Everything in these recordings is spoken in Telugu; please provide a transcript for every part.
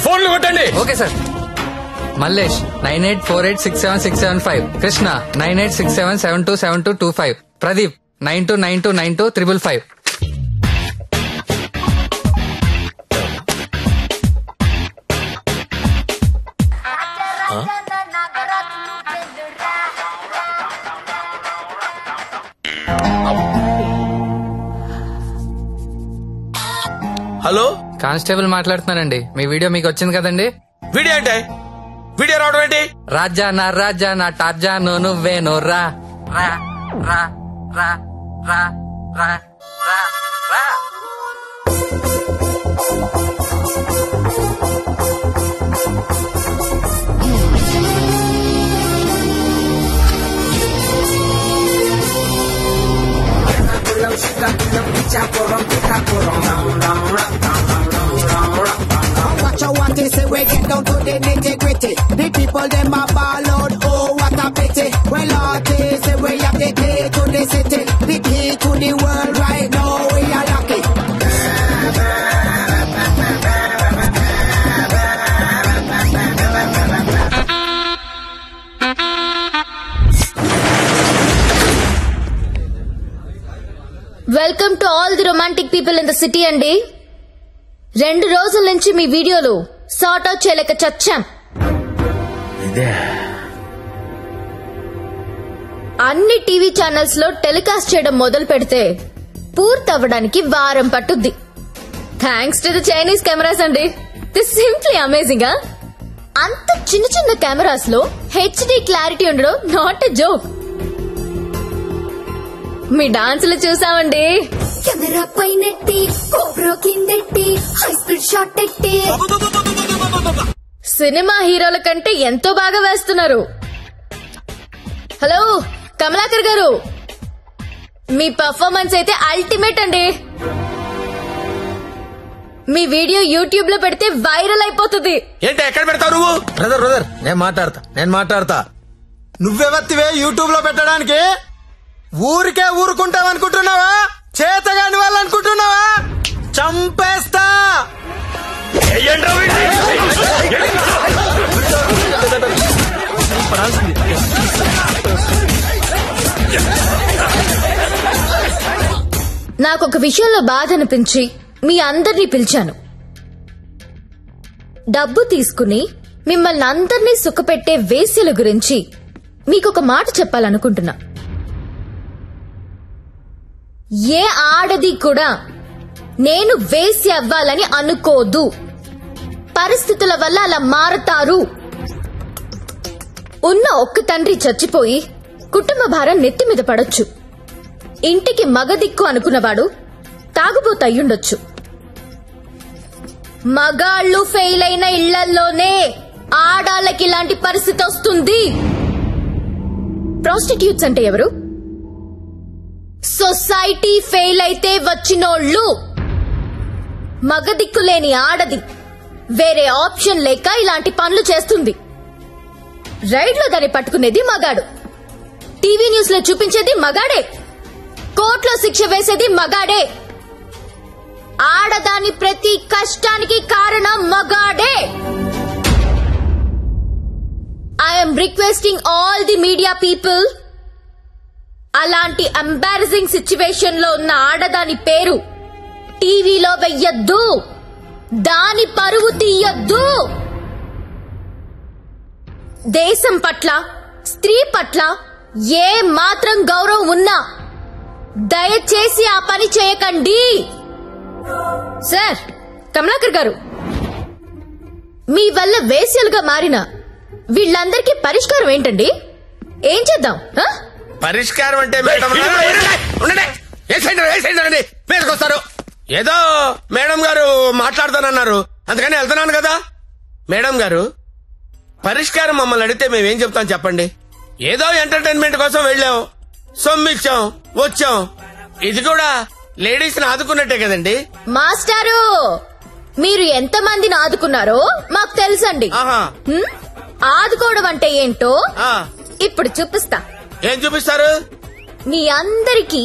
ఫోన్లు కొట్టండి. Okay sir. Mallesh 9848676775, Krishna 9867727225, Pradeep 92929255. Hello, constable మాట్లాడుతున్నానండి. మీ వీడియో మీకు వచ్చింది కదండి. వీడియో ఏంటి? వీడియో రావడం ఏంటి? రాజా నా టార్జాను నువ్వేను రా రా రా రా రా రా రా రా. Watch out what they say, we get down to the nitty-gritty. The people them a ball out, oh what a pity. Well artists say we have the key to the city, the key to the world right now, we are lucky. Welcome to all the romantic people in the city అండి. 2 రోజుల నుంచి మీ వీడియోలు సార్ట్ అవుట్ చేయలేక చచ్చాం. అన్ని టీవీ ఛానల్స్ లో టెలికాస్ట్ చేయడం మొదలు పెడితే పూర్తవ్వడానికి వారం పట్టుద్ది. Thanks to the Chinese cameras అండి. This simply amazing. అంత చిన్న చిన్న కెమెరాస్ లో హెచ్డి క్లారిటీ ఉండడం నాట్ ఎ జోక్. మీ డాన్సులు చూసామండి. కెమెరా పైనెట్టి కోబ్రా కిందెట్టి హై స్పీడ్ షాట్ ఎట్టి సినిమా హీరోల కంటే ఎంతో బాగా వేస్తున్నారు. హలో కమలాకర్ గారు, మీ పర్ఫార్మెన్స్ అయితే అల్టిమేట్ అండి. మీ వీడియో యూట్యూబ్ లో పెడితే వైరల్ అయిపోతుంది. ఏంటి ఎక్కడ పెడతావు నువ్వు? బ్రదర్ నేను మాట్లాడతా. నువ్వెవత్తివే యూట్యూబ్ లో పెట్టడానికి? ఊరికే ఊరుకుంటావనుకుంటున్నావా? చేతగాని వాళ్ళు అనుకుంటున్నావా? చంపేస్తా. నాకొక విషయంలో బాధ అనిపించి మీ అందరినీ పిలిచాను. డబ్బు తీసుకుని మిమ్మల్ని అందరినీ సుఖపెట్టే వేశ్యల గురించి మీకొక మాట చెప్పాలనుకుంటున్నా. ఏ ఆడది కూడా నేను వేసి అవ్వాలని అనుకోదు. పరిస్థితుల వల్ల అలా మారతారు. ఉన్న ఒక్క తండ్రి చచ్చిపోయి కుటుంబ భారం నెత్తి మీద పడొచ్చు. ఇంటికి మగదిక్కు అనుకున్నవాడు తాగుబోతయ్యుండొచ్చు. మగాళ్ళు ఫెయిల్ అయిన ఇళ్లల్లోనే ఆడాళ్ళకి ఇలాంటి పరిస్థితి వస్తుంది. ప్రాస్టిట్యూట్స్ అంటే ఎవరు? సొసైటీ ఫెయిల్ అయితే వచ్చినోళ్ళు. మగదిక్కులేని ఆడది వేరే ఆప్షన్ లేక ఇలాంటి పనులు చేస్తుంది. రైడ్ లో దాన్ని పట్టుకునేది మగాడు, టీవీ న్యూస్ లో చూపించేది మగాడే, కోర్టులో శిక్ష వేసేది మగాడే. ఆడదాని ప్రతి కష్టానికి కారణం మగాడే. I'm requesting all the media people, అలాంటి ఎంబారసింగ్ సిచ్యువేషన్ లో ఉన్న ఆడదాని పేరు టీవీలో వెయ్యొద్దు. దాని పరువు తీయొద్దు. దేశం పట్ల, స్త్రీ పట్ల ఏ మాత్రం గౌరవం ఉన్నా దయచేసి ఆ పని చేయకండి. సార్ కమలాకర్ గారు, మీ వల్ల వేశ్యలుగా మారిన వీళ్ళందరికీ పరిష్కారం ఏంటండి? ఏం చేద్దాం? పరిష్కారం అంటే మేడం మీదకొస్తారు. ఏదో మేడం గారు మాట్లాడతానన్నారు, అందుకని వెళ్తున్నాను కదా. మేడం గారు, పరిష్కారం మమ్మల్ని అడిగితే మేమేం చెప్తాం చెప్పండి? ఏదో ఎంటర్టైన్మెంట్ కోసం వెళ్ళాం, సొమ్మిచ్చాం, వచ్చాం. ఇది కూడా లేడీస్ ని ఆదుకున్నట్టే కదండి. మాస్టారు, మీరు ఎంత మందిని ఆదుకున్నారో మాకు తెలుసండి. ఆదుకోవడం అంటే ఏంటో ఇప్పుడు చూపిస్తా. ఏం చూపిస్తారు? మీ అందరికీ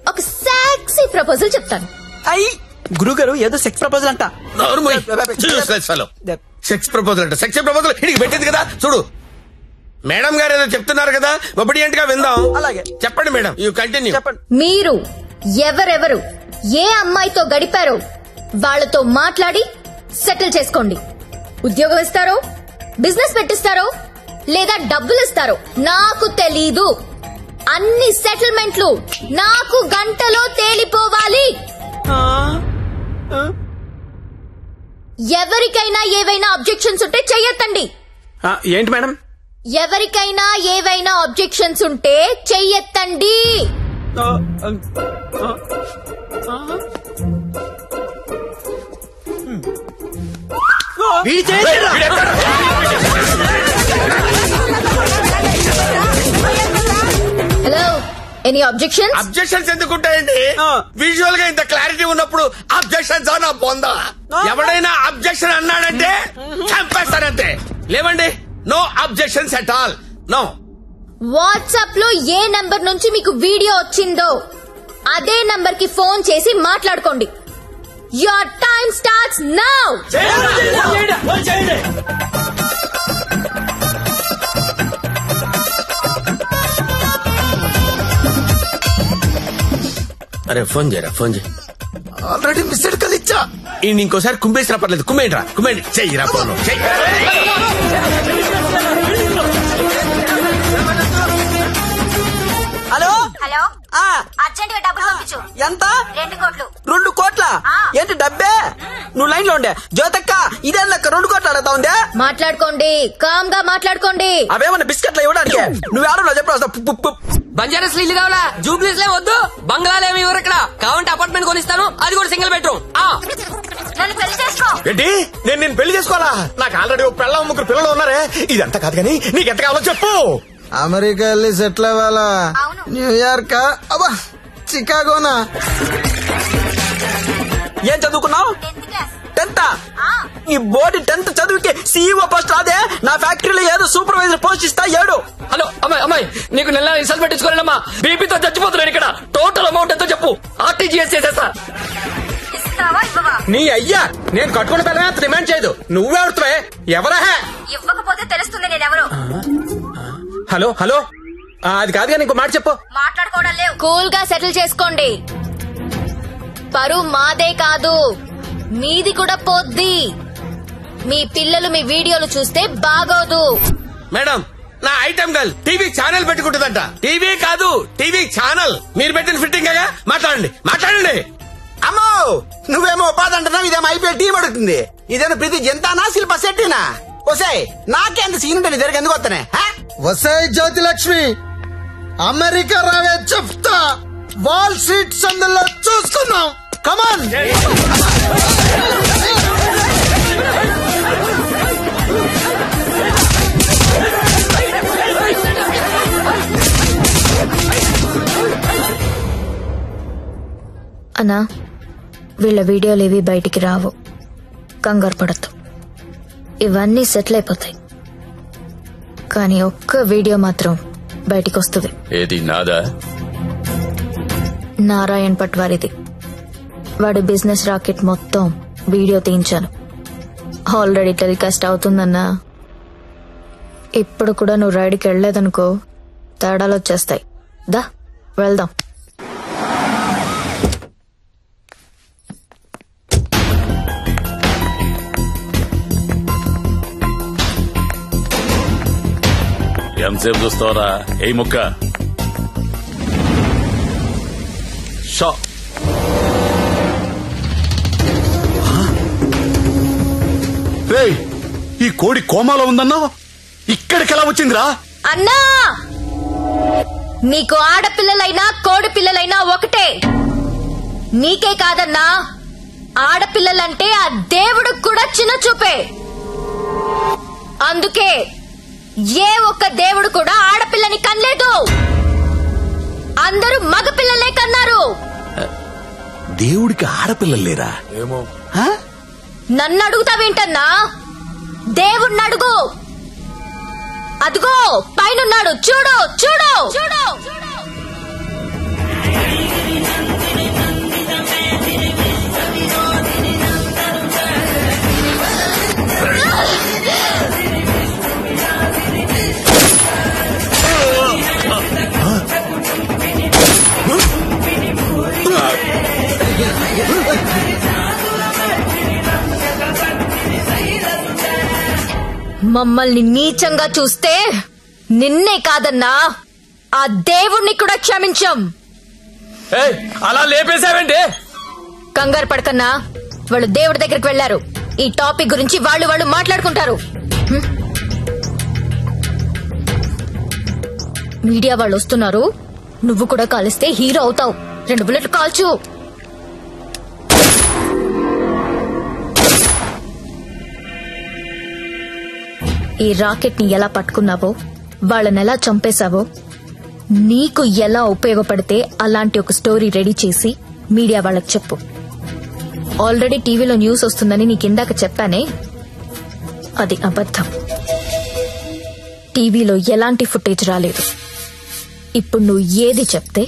ఒక సెక్సీ ప్రపోజల్ చెప్తాను. గురుగారు ఏదో సెక్స్ ప్రపోజల్ అంట. సెక్స్ ప్రపోజల్ అంట. సెక్స్ ప్రపోజల్ ఇడికి పెట్టింది కదా చూడు. మేడం గారు ఏదో చెప్తున్నారు కదా, ఒబిడియంట్ గా విందాం. అలాగే చెప్పండి మేడం, యూ కంటిన్యూ. చెప్పండి. మీరు ఎవరెవరు ఏ అమ్మాయితో గడిపారో వాళ్ళతో మాట్లాడి సెటిల్ చేసుకోండి. ఉద్యోగం ఇస్తారో, బిజినెస్ పెట్టిస్తారో, లేదా డబ్బులు ఇస్తారో నాకు తెలీదు. అన్ని సెటిల్మెంట్లు నాకు గంటలో తేలిపోవాలి. ఎవరికైనా ఏవైనా అబ్జెక్షన్స్ ఉంటే చెయ్యొద్దండి. ఏంటి మేడం? ఎవరికైనా ఏవైనా అబ్జెక్షన్స్ ఉంటే చెయ్యొద్దండి. Hello, any objections? అబ్జెక్షన్స్ ఎందుకుంటాయండి? విజువల్ గా ఇంత క్లారిటీ ఉన్నప్పుడు అబ్జెక్షన్స్ నా పొందా. ఎవడైనా అబ్జెక్షన్ అన్నాడంటే చంపేస్తానంతే. లేవండి, no objections at all. No. WhatsApp లో ఏ నంబర్ నుంచి మీకు వీడియో వచ్చిందో అదే నంబర్ కి ఫోన్ చేసి మాట్లాడుకోండి. Your time starts now. అరే ఫోన్ చేయరా, ఫోన్ చేయి. ఆల్రెడీ మిస్డ్ కాల్ ఇచ్చా. ఇంకోసారి కుమ్మేసినా పర్లేదు, కుమ్మేంట్రా, కుమ్మేండి. చెయ్యిరా ఫోన్. హలో హలో, అర్జెంట్ గా డబ్బులు పంపించు. ఎంత? 2 కోట్లు. 2 కోట్ల? ఏంటి డబ్బే? నువ్వు లైన్ లో ఉండే జ్యోతక్క, ఇదే లెక్క 2 కోట్లు అడుగుతా ఉందే. మాట్లాడుకోండి, కామ్ గా మాట్లాడుకోండి. అవేమన్నా బిస్కెట్లు ఇవ్వడానికి నువ్వు ఆడలో చెప్పు. బంజారాస్ ఇల్లు కావాలా? జూబ్లీస్ లే వద్దు, బంగ్లాలేమి ఇవ్వరు ఇక్కడ. కావాలంటే అపార్ట్మెంట్ కొనిస్తాను, అది కూడా సింగిల్ బెడ్రూమ్. నన్ను పెళ్లి చేసుకో. ఏంటి, నేను పెళ్లి చేసుకోవాలా? నాకు ఆల్రెడీ 3 పిల్లలు ఉన్నారే. ఇదంతా కాదు కానీ నీకెంత కావాలో చెప్పు. అమెరికా వెళ్ళి సెటిల్ అవ్వాలా? న్యూయార్క్, అబ్బా చికాగోనా? ఏం చదువుకున్నావు? 10th. ఈ బోర్డు 10th చదువుకి CEO పోస్ట్ రాదే. నా ఫ్యాక్టరీలో ఏదో సూపర్వైజర్ పోస్ట్ ఇస్తా. 7. హలో అమ్మాయి, నీకు నెల రిసల్ట్ పెట్టించుకోలేనమ్మా. బీపీతో చచ్చిపోతున్నాను ఇక్కడ. టోటల్ అమౌంట్ ఎంతో చెప్పు, ఆర్టీజీఎస్ చేసేస్తా. నీ అయ్యా, నేను కట్టుకున్న పిల్లమే అంత డిమాండ్ చేయదు. నువ్వే అడుగుతావే, ఎవరా? ఇవ్వకపోతే తెలుస్తుంది నేనెవరు. హలో హలో, అది కాదు కానీ ఇంకో మాట చెప్పు. మాట్లాడుకోవడం లేవు. కూల్ గా సెటిల్ చేసుకోండి. పరువు మాదే కాదు, మీది కూడా పోద్ది. మీ పిల్లలు మీ వీడియోలు చూస్తే బాగోదు. మేడం, నా ఐటమ్ గర్ల్ టీవీ ఛానల్ పెట్టుకుంటుందంట. టీవీ కాదు, టీవీ ఛానల్. మీరు పెట్టిన ఫిట్టింగ్ గా మాట్లాడండి. అమ్మో, నువ్వేమో ఉపాధి అంటున్నావు, ఇదేమో ఐపీఎల్ టీం అడుగుతుంది. ఇదేమో ప్రతి జంతానా శిల్ప శెట్టినా? వసాయ్, నాకేంత సీన్ ఉంటే నీ దగ్గర ఎందుకు వస్తానే? వసాయ్ జ్యోతి లక్ష్మి, అమెరికా రావే చెప్తా. వాల్ స్ట్రీట్ సందులో చూసుకున్నాం. కమాన్. అన్నా, వీళ్ళ వీడియోలు ఏవి బయటికి రావు, కంగారు పడద్దు. ఇవన్నీ సెటిల్ అయిపోతాయి. కానీ ఒక్క వీడియో మాత్రం బయటికి వస్తుంది. ఏది నాదా? నారాయణ్ పట్వారిది. వాడి బిజినెస్ రాకెట్ మొత్తం వీడియో తీయించాను. ఆల్రెడీ టెలికాస్ట్ అవుతుందన్నా. ఇప్పుడు కూడా నువ్వు రైడ్కి వెళ్లేదనుకో, తేడాలు వచ్చేస్తాయి. దా వెళ్దాం. ఎంతసేపు చూస్తావరా? ఏ ముక్క షా. ఈ కోడి కోమాలో ఉందన్నావు, ఇక్కడికి ఎలా వచ్చిందిరా? అన్నా, నీకు ఆడపిల్లలైనా కోడి పిల్లలైనా ఒకటే. నీకే కాదన్నా, ఆడపిల్లలంటే ఆ దేవుడికి కూడా చిన్న చూపే. అందుకే ఏ ఒక్క దేవుడు కూడా ఆడపిల్లని కనలేదు. అందరూ మగపిల్లలే కన్నారు. దేవుడికి ఆడపిల్లలు లేరా? ఏమో. నన్ను అడుగుతావేంటన్నా? దేవుణ్ణి అడుగు. అదిగో పైనున్నాడు, చూడు చూడు చూడు. మమ్మల్ని నీచంగా చూస్తే నిన్నే కాదన్నా ఆ దేవుణ్ణి కూడా క్షమించం. అలా లేపేశావేంటి? కంగారు పడకన్నా, వాళ్ళు దేవుడి దగ్గరికి వెళ్లారు. ఈ టాపిక్ గురించి వాళ్ళు మాట్లాడుకుంటారు. మీడియా వాళ్ళు వస్తున్నారు. నువ్వు కూడా కాలిస్తే హీరో అవుతావు. 2 బుల్లెట్లు కాల్చు. ఈ రాకెట్ ని ఎలా పట్టుకున్నావో, వాళ్ళనెలా చంపేశావో, నీకు ఎలా ఉపయోగపడితే అలాంటి ఒక స్టోరీ రెడీ చేసి మీడియా వాళ్ళకి చెప్పు. ఆల్రెడీ టీవీలో న్యూస్ వస్తుందని నీకిందాక చెప్పానే, అది అబద్ధం. టీవీలో ఎలాంటి ఫుటేజ్ రాలేదు. ఇప్పుడు నువ్వు ఏది చెప్తే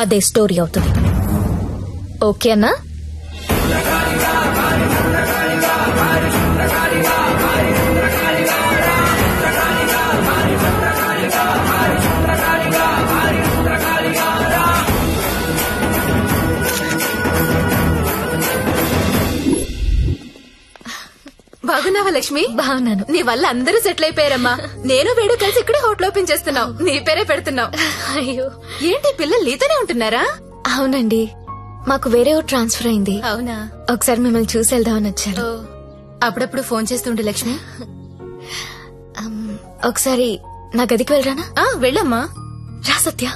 అదే స్టోరీ అవుతుంది. ఓకేనా? బాగున్నావా లక్ష్మి? బాగున్నాను. నీ వల్ల అందరూ సెటిల్ అయిపోయారమ్మా. నేను వేడు కలిసి ఇక్కడే హోటల్ ఓపెన్ చేస్తున్నావు. నీ పేరే పెడుతున్నావు. అయ్యో, ఏంటి పిల్లలు నీతోనే ఉంటున్నారా? అవునండి, మాకు వేరే ఊరు ట్రాన్స్ఫర్ అయింది. అవునా? ఒకసారి మిమ్మల్ని చూసి వెళ్దామని వచ్చాను. అప్పుడప్పుడు ఫోన్ చేస్తుండే లక్ష్మి. ఒకసారి నా గదికి వెళ్ళరానా? వెళ్ళమ్మా. రా సత్య.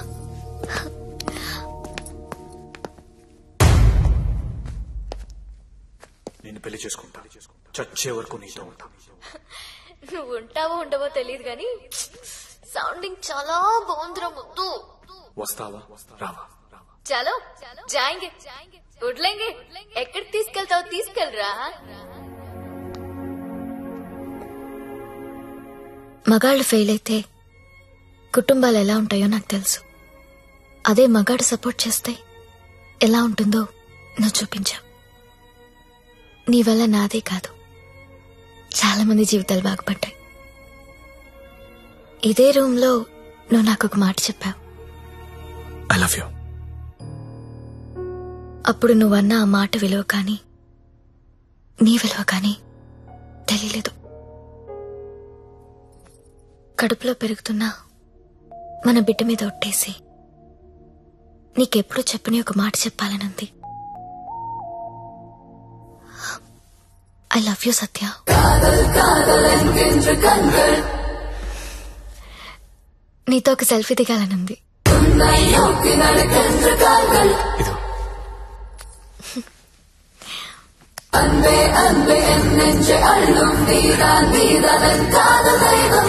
నేను పెళ్లి చేసుకుంటా. చచ్చే వరకు నీతో ఉంటా. నువ్వు ఉంటావో ఉండవో తెలియదు గాని సౌండింగ్ చాలా బాగుందిరా ముద్దు. వస్తావా రావా? చలో జాయింగే వడ్లేంగే. ఎక్కడికి తీసుకెళ్తావు? తీసుకెళ్ళరా. మగాళ్ళు ఫెయిల్ అయితే కుటుంబాలు ఎలా ఉంటాయో నాకు తెలుసు. అదే మగాడు సపోర్ట్ చేస్తే ఎలా ఉంటుందో నువ్వు చూపించావు. నీ వల్ల నాదే కాదు, చాలా మంది జీవితాలు బాగుపడ్డాయి. ఇదే రూమ్ లో నువ్వు నాకు ఒక మాట చెప్పావు. I love you. అప్పుడు నువ్వన్న ఆ మాట విలువ కానీ నీ విలువ కానీ తెలియలేదు. కడుపులో పెరుగుతున్నా మన బిడ్డ మీద ఒట్టేసి నీకెప్పుడు చెప్పని ఒక మాట చెప్పాలనుంది. ఐ లవ్ యూ సత్య. నీతో ఒక సెల్ఫీ దిగాలనుంది. ఇదో